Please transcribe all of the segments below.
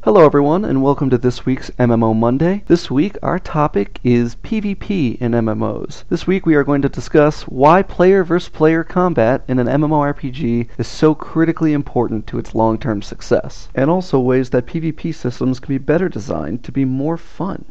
Hello everyone, and welcome to this week's MMO Monday. This week our topic is PvP in MMOs. This week we are going to discuss why player versus player combat in an MMORPG is so critically important to its long-term success, and also ways that PvP systems can be better designed to be more fun.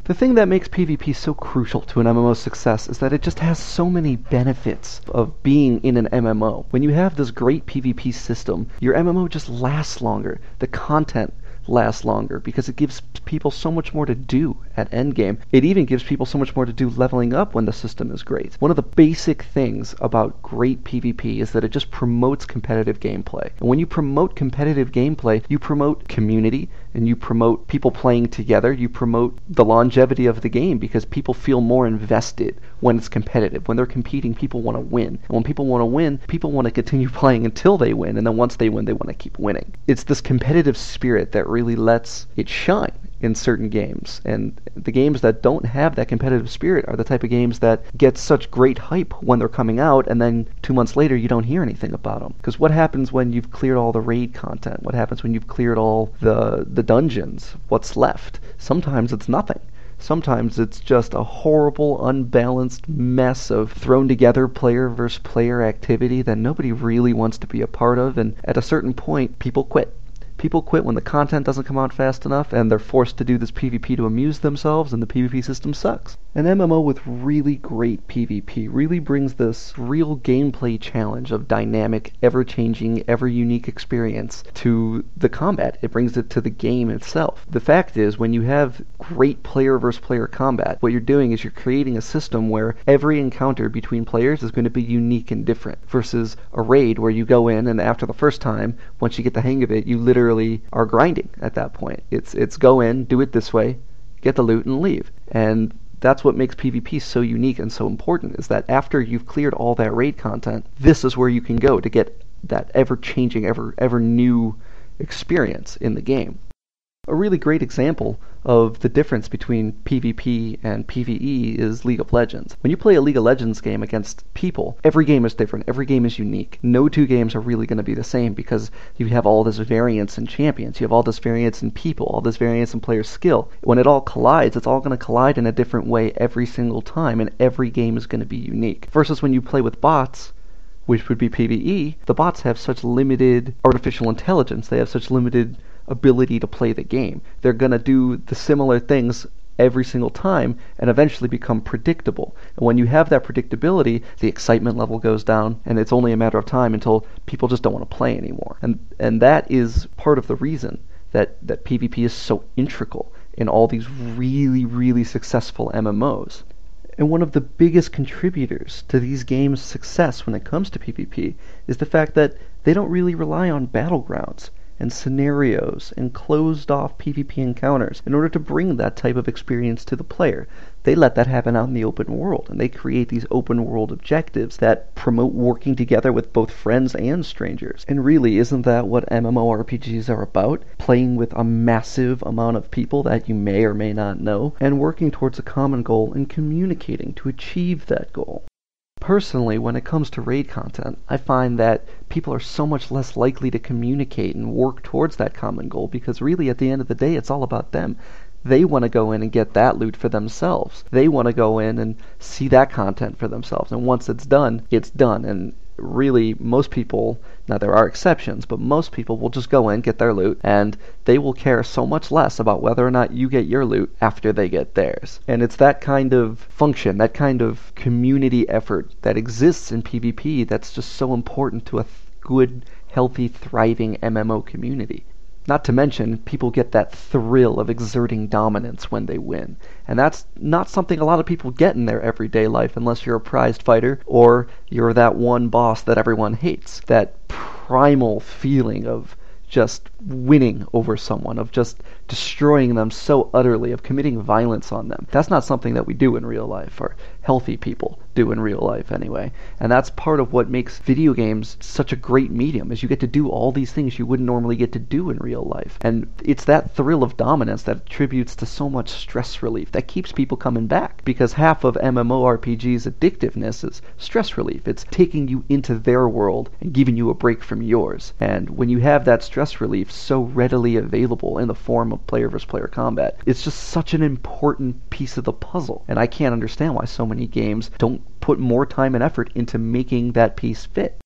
The thing that makes PvP so crucial to an MMO's success is that it just has so many benefits of being in an MMO. When you have this great PvP system, your MMO just lasts longer. The content lasts longer because it gives people so much more to do at endgame. It even gives people so much more to do leveling up when the system is great. One of the basic things about great PvP is that it just promotes competitive gameplay. And when you promote competitive gameplay, you promote community, and you promote people playing together. You promote the longevity of the game because people feel more invested when it's competitive. When they're competing, people want to win. And when people want to win, people want to continue playing until they win. And then once they win, they want to keep winning. It's this competitive spirit that really lets it shine in certain games. And the games that don't have that competitive spirit are the type of games that get such great hype when they're coming out, and then 2 months later you don't hear anything about them. Because what happens when you've cleared all the raid content? What happens when you've cleared all the dungeons? What's left? Sometimes it's nothing. Sometimes it's just a horrible, unbalanced mess of thrown together player versus player activity that nobody really wants to be a part of, and at a certain point, people quit. People quit when the content doesn't come out fast enough, and they're forced to do this PvP to amuse themselves, and the PvP system sucks. An MMO with really great PvP really brings this real gameplay challenge of dynamic, ever-changing, ever-unique experience to the combat. It brings it to the game itself. The fact is, when you have great player versus player combat, what you're doing is you're creating a system where every encounter between players is going to be unique and different, versus a raid where you go in and after the first time, once you get the hang of it, you literally are grinding at that point. It's go in, do it this way, get the loot, and leave. And that's what makes PvP so unique and so important, is that after you've cleared all that raid content, this is where you can go to get that ever-changing, ever new experience in the game. A really great example of the difference between PvP and PvE is League of Legends. When you play a League of Legends game against people, every game is different, every game is unique. No two games are really going to be the same because you have all this variance in champions, you have all this variance in people, all this variance in player skill. When it all collides, it's all going to collide in a different way every single time, and every game is going to be unique. Versus when you play with bots, which would be PvE, the bots have such limited artificial intelligence, they have such limited ability to play the game. They're going to do the similar things every single time and eventually become predictable. And when you have that predictability, the excitement level goes down, and it's only a matter of time until people just don't want to play anymore. And that is part of the reason that PvP is so integral in all these really successful MMOs. And one of the biggest contributors to these games' success when it comes to PvP is the fact that they don't really rely on battlegrounds and scenarios and closed-off PvP encounters in order to bring that type of experience to the player. They let that happen out in the open world, and they create these open world objectives that promote working together with both friends and strangers. And really, isn't that what MMORPGs are about? Playing with a massive amount of people that you may or may not know, and working towards a common goal and communicating to achieve that goal. Personally, when it comes to raid content, I find that people are so much less likely to communicate and work towards that common goal because really at the end of the day it's all about them. They want to go in and get that loot for themselves. They want to go in and see that content for themselves. And once it's done, it's done. And really, most people, now there are exceptions, but most people will just go in, get their loot, and they will care so much less about whether or not you get your loot after they get theirs. And it's that kind of function, that kind of community effort that exists in PvP that's just so important to a good, healthy, thriving MMO community. Not to mention, people get that thrill of exerting dominance when they win. And that's not something a lot of people get in their everyday life unless you're a prized fighter or you're that one boss that everyone hates. That primal feeling of just winning over someone, of just destroying them so utterly, of committing violence on them. That's not something that we do in real life. healthy people do in real life anyway. And that's part of what makes video games such a great medium, is you get to do all these things you wouldn't normally get to do in real life. And it's that thrill of dominance that attributes to so much stress relief that keeps people coming back, because half of MMORPG's addictiveness is stress relief. It's taking you into their world and giving you a break from yours. And when you have that stress relief so readily available in the form of player versus player combat, it's just such an important piece of the puzzle. And I can't understand why so many games don't put more time and effort into making that piece fit.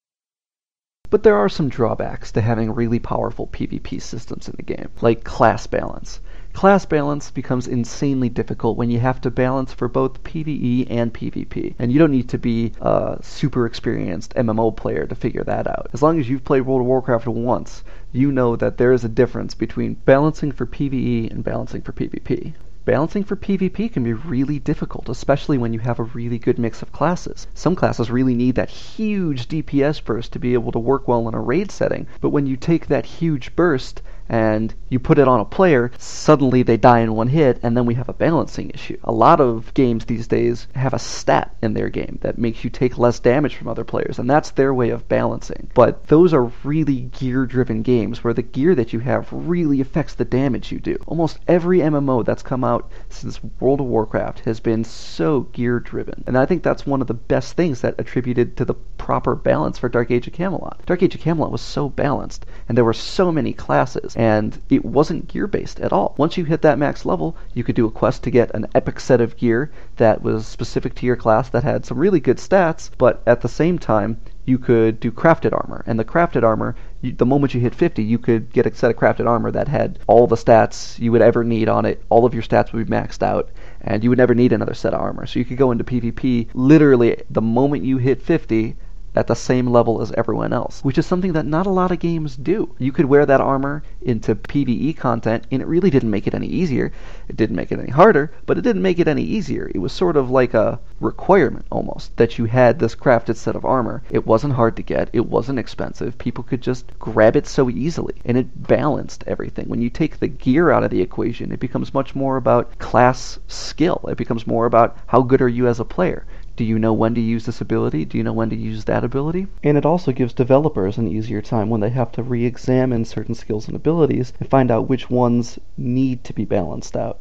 But there are some drawbacks to having really powerful PvP systems in the game, like class balance. Class balance becomes insanely difficult when you have to balance for both PvE and PvP, and you don't need to be a super experienced MMO player to figure that out. As long as you've played World of Warcraft once, you know that there is a difference between balancing for PvE and balancing for PvP. Balancing for PvP can be really difficult, especially when you have a really good mix of classes. Some classes really need that huge DPS burst to be able to work well in a raid setting, but when you take that huge burst and you put it on a player, suddenly they die in one hit, and then we have a balancing issue. A lot of games these days have a stat in their game that makes you take less damage from other players, and that's their way of balancing. But those are really gear-driven games, where the gear that you have really affects the damage you do. Almost every MMO that's come out since World of Warcraft has been so gear-driven, and I think that's one of the best things that attributed to the proper balance for Dark Age of Camelot. Dark Age of Camelot was so balanced, and there were so many classes, and it wasn't gear-based at all. Once you hit that max level, you could do a quest to get an epic set of gear that was specific to your class that had some really good stats, but at the same time, you could do crafted armor. And the crafted armor, the moment you hit 50, you could get a set of crafted armor that had all the stats you would ever need on it. All of your stats would be maxed out, and you would never need another set of armor. So you could go into PvP literally the moment you hit 50, at the same level as everyone else, which is something that not a lot of games do. You could wear that armor into PvE content, and it really didn't make it any easier. It didn't make it any harder, but it didn't make it any easier. It was sort of like a requirement, almost, that you had this crafted set of armor. It wasn't hard to get, it wasn't expensive, people could just grab it so easily, and it balanced everything. When you take the gear out of the equation, it becomes much more about class skill. It becomes more about how good are you as a player. Do you know when to use this ability? Do you know when to use that ability? And it also gives developers an easier time when they have to re-examine certain skills and abilities and find out which ones need to be balanced out.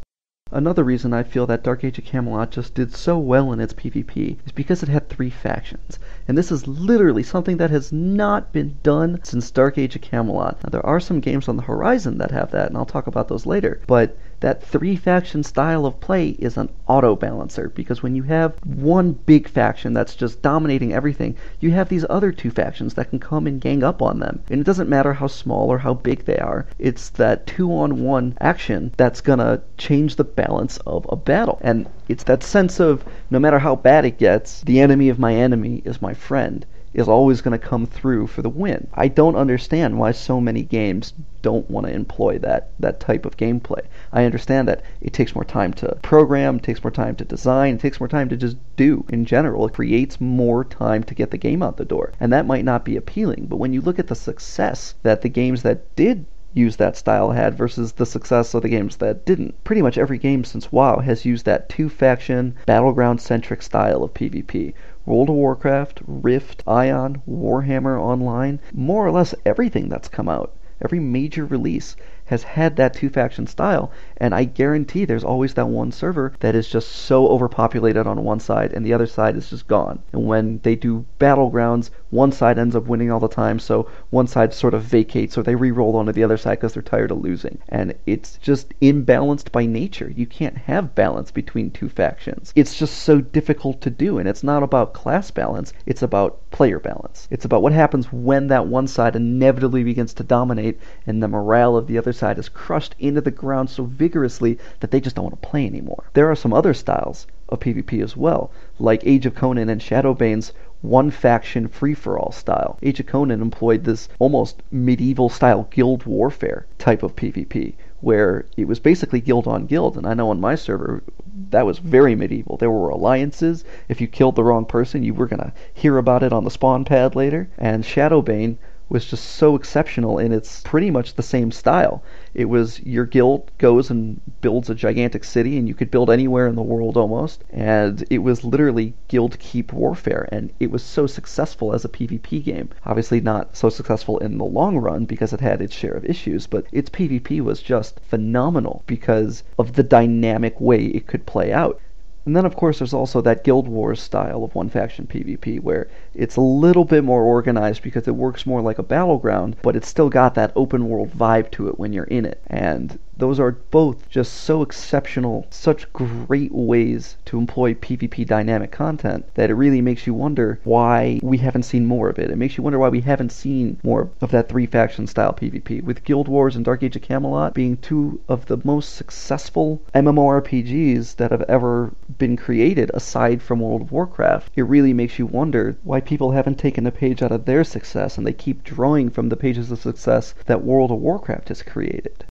Another reason I feel that Dark Age of Camelot just did so well in its PvP is because it had 3 factions. And this is literally something that has not been done since Dark Age of Camelot. Now, there are some games on the horizon that have that, and I'll talk about those later, but that 3-faction style of play is an auto-balancer, because when you have one big faction that's just dominating everything, you have these other 2 factions that can come and gang up on them. And it doesn't matter how small or how big they are, it's that 2-on-1 action that's gonna change the balance of a battle. And it's that sense of, no matter how bad it gets, the enemy of my enemy is my friend, is always going to come through for the win. I don't understand why so many games don't want to employ that type of gameplay. I understand that it takes more time to program, it takes more time to design, it takes more time to just do in general. It creates more time to get the game out the door. And that might not be appealing, but when you look at the success that the games that did use that style had versus the success of the games that didn't, pretty much every game since WoW has used that 2-faction, battleground-centric style of PvP. World of Warcraft, Rift, Ion, Warhammer Online, more or less everything that's come out, every major release has had that 2-faction style, and I guarantee there's always that one server that is just so overpopulated on one side and the other side is just gone. And when they do battlegrounds, one side ends up winning all the time, so one side sort of vacates or they re-roll onto the other side because they're tired of losing. And it's just imbalanced by nature. You can't have balance between 2 factions. It's just so difficult to do, and it's not about class balance, it's about player balance. It's about what happens when that one side inevitably begins to dominate and the morale of the other side is crushed into the ground so vigorously that they just don't want to play anymore. There are some other styles of PvP as well, like Age of Conan and Shadowbane's one-faction free-for-all style. Age of Conan employed this almost medieval-style guild warfare type of PvP, where it was basically guild on guild, and I know on my server that was very medieval. There were alliances. If you killed the wrong person, you were going to hear about it on the spawn pad later, and Shadowbane was just so exceptional, and it's pretty much the same style. It was your guild goes and builds a gigantic city, and you could build anywhere in the world almost, and it was literally guild keep warfare, and it was so successful as a PvP game. Obviously not so successful in the long run because it had its share of issues, but its PvP was just phenomenal because of the dynamic way it could play out. And then, of course, there's also that Guild Wars style of one-faction PvP, where it's a little bit more organized because it works more like a battleground, but it's still got that open-world vibe to it when you're in it. And those are both just so exceptional, such great ways to employ PvP dynamic content that it really makes you wonder why we haven't seen more of it. It makes you wonder why we haven't seen more of that three-faction style PvP, with Guild Wars and Dark Age of Camelot being two of the most successful MMORPGs that have ever been created aside from World of Warcraft. It really makes you wonder why people haven't taken a page out of their success and they keep drawing from the pages of success that World of Warcraft has created.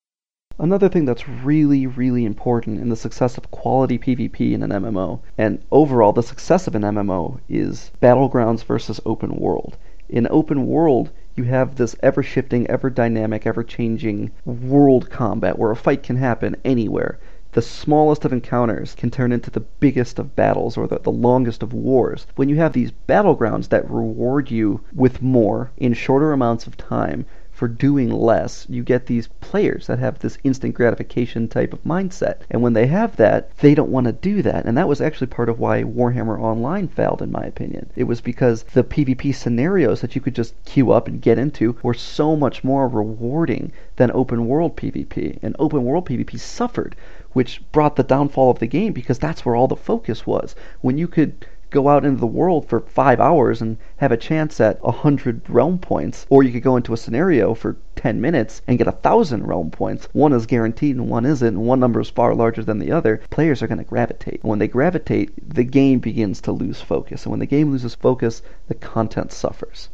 Another thing that's really, really important in the success of quality PvP in an MMO, and overall the success of an MMO, is battlegrounds versus open world. In open world, you have this ever-shifting, ever-dynamic, ever-changing world combat where a fight can happen anywhere. The smallest of encounters can turn into the biggest of battles, or the longest of wars. When you have these battlegrounds that reward you with more in shorter amounts of time for doing less, you get these players that have this instant gratification type of mindset. And when they have that, they don't want to do that. And that was actually part of why Warhammer Online failed, in my opinion. It was because the PvP scenarios that you could just queue up and get into were so much more rewarding than open world PvP. And open world PvP suffered, which brought the downfall of the game because that's where all the focus was. When you could go out into the world for 5 hours and have a chance at 100 realm points, or you could go into a scenario for 10 minutes and get 1,000 realm points. One is guaranteed and one isn't, and one number is far larger tand the other. Players are going to gravitate. And when they gravitate, the game begins to lose focus. And when the game loses focus, the content suffers.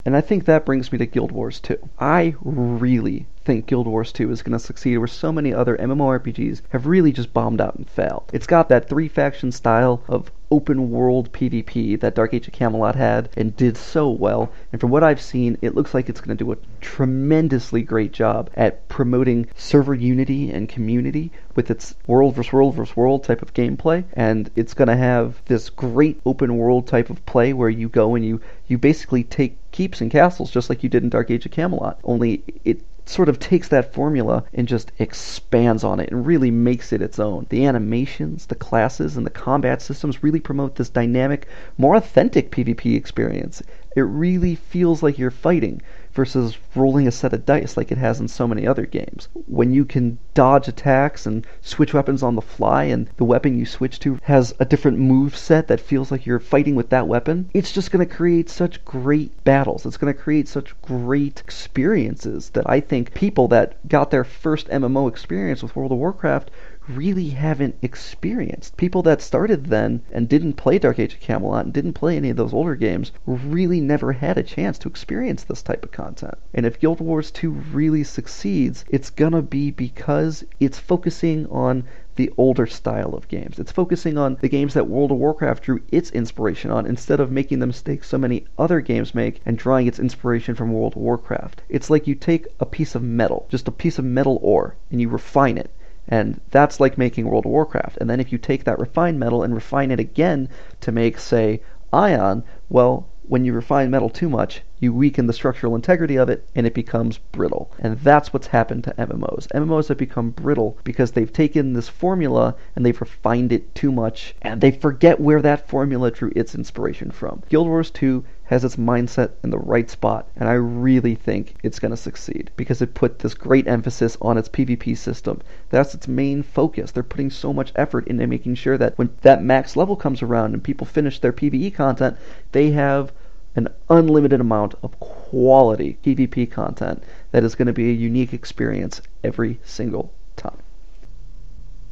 And I think that brings me to Guild Wars 2. I really think Guild Wars 2 is going to succeed where so many other MMORPGs have really just bombed out and failed. It's got that three-faction style of open-world PvP that Dark Age of Camelot had and did so well, and from what I've seen, it looks like it's going to do a tremendously great job at promoting server unity and community with its world versus world versus world type of gameplay, and it's going to have this great open-world type of play where you go and you basically take keeps and castles just like you did in Dark Age of Camelot, only it sort of takes that formula and just expands on it and really makes it its own. The animations, the classes, and the combat systems really promote this dynamic, more authentic PvP experience. It really feels like you're fighting versus rolling a set of dice like it has in so many other games. When you can dodge attacks and switch weapons on the fly, and the weapon you switch to has a different move set that feels like you're fighting with that weapon, it's just going to create such great battles. It's going to create such great experiences that I think people that got their first MMO experience with World of Warcraft really haven't experienced. People that started then and didn't play Dark Age of Camelot and didn't play any of those older games really never had a chance to experience this type of content. And if Guild Wars 2 really succeeds, it's gonna be because it's focusing on the older style of games. It's focusing on the games that World of Warcraft drew its inspiration on instead of making the mistakes so many other games make and drawing its inspiration from World of Warcraft. It's like you take a piece of metal, just a piece of metal ore, and you refine it. And that's like making World of Warcraft. And then if you take that refined metal and refine it again to make, say, iron, well, when you refine metal too much, you weaken the structural integrity of it, and it becomes brittle. And that's what's happened to MMOs. MMOs have become brittle because they've taken this formula and they've refined it too much, and they forget where that formula drew its inspiration from. Guild Wars 2 has its mindset in the right spot, and I really think it's going to succeed because it put this great emphasis on its PvP system. That's its main focus. They're putting so much effort into making sure that when that max level comes around and people finish their PvE content, they have an unlimited amount of quality PvP content that is going to be a unique experience every single time.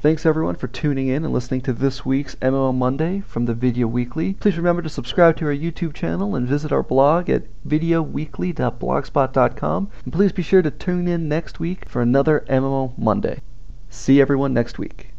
Thanks everyone for tuning in and listening to this week's MMO Monday from the Vidya Weekly. Please remember to subscribe to our YouTube channel and visit our blog at videoweekly.blogspot.com. And please be sure to tune in next week for another MMO Monday. See everyone next week.